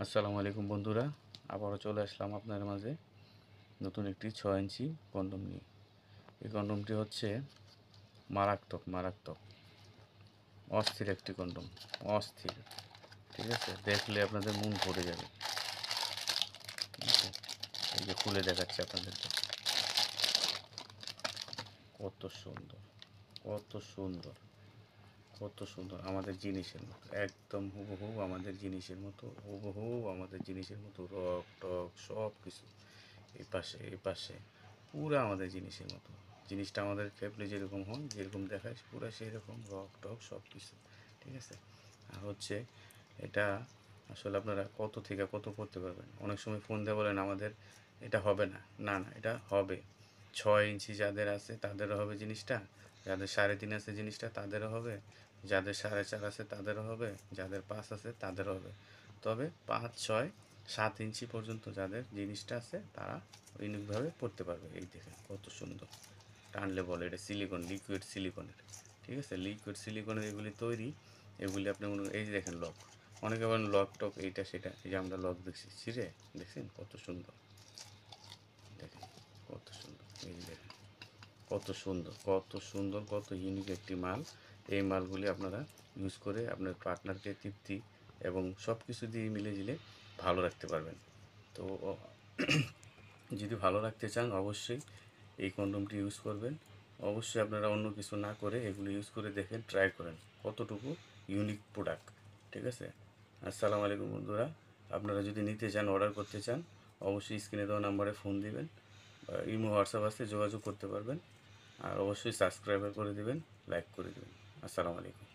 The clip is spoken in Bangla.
আসসালামু আলাইকুম বন্ধুরা, আবারও চলে আসলাম আপনাদের মাঝে নতুন একটি 6 ইঞ্চি কন্ডম নিয়ে। এই কন্ডমটি হচ্ছে মারাত্মক অস্থির একটি কন্ডম। অস্থির, ঠিক আছে, দেখলে আপনাদের মন ভরে যাবে। ঠিক আছে, এই যে খুলে দেখাচ্ছি আপনাদেরকে। কত সুন্দর, কত সুন্দর, কত সুন্দর, আমাদের জিনিসের মতো, একদম হুবহু আমাদের জিনিসের মতো, হুবহু আমাদের জিনিসের মতো, রক টক সব কিছু এই পাশে পুরো আমাদের জিনিসের মতো। জিনিসটা আমাদের ফেপলে যেরকম হয়, যেরকম দেখায় পুরো সেই রকম, রক টক সব কিছু, ঠিক আছে। আর হচ্ছে এটা আসলে আপনারা কত থেকে কত করতে পারবেন। অনেক সময় ফোন দিয়ে বলেন আমাদের এটা হবে না, না না, এটা হবে। 6 ইঞ্চি যাদের আছে তাদেরও হবে জিনিসটা, যাদের 3.5 আছে জিনিসটা তাদেরও হবে, যাদের 4.5 আছে তাদেরও হবে, যাদের 5 আছে তাদেরও হবে। তবে 5, 6, 7 ইঞ্চি পর্যন্ত যাদের জিনিসটা আছে তারা ইউনিকভাবে পড়তে পারবে। এই দেখেন কত সুন্দর, টানলে বলে এটা সিলিকন, লিকুইড সিলিকনের, ঠিক আছে, লিকুইড সিলিকনের এগুলি তৈরি। এগুলি আপনি এই যে দেখেন লক, অনেকে বলেন লক টক এইটা সেটা, এই যে আমরা লক দেখছি ছিঁড়ে, দেখছেন কত সুন্দর, দেখেন কত সুন্দর, এই যে দেখেন কত সুন্দর, কত সুন্দর, কত ইউনিক একটি মাল। এই মালগুলি আপনারা ইউজ করে আপনার পার্টনারকে তৃপ্তি এবং সব কিছু দিয়ে মিলে ভালো রাখতে পারবেন। তো যদি ভালো রাখতে চান অবশ্যই এই কন্ডমটি ইউজ করবেন। অবশ্যই আপনারা অন্য কিছু না করে এগুলো ইউজ করে দেখেন, ট্রাই করেন কতটুকু ইউনিক প্রোডাক্ট, ঠিক আছে। আসসালামু আলাইকুম বন্ধুরা, আপনারা যদি নিতে চান, অর্ডার করতে চান, অবশ্যই স্ক্রিনে দেওয়া নাম্বারে ফোন দিবেন, ইমো হোয়াটসঅ্যাপ আছে, যোগাযোগ করতে পারবেন। আর অবশ্যই সাবস্ক্রাইবার করে দিবেন, লাইক করে দিবেন। আসসালামু আলাইকুম।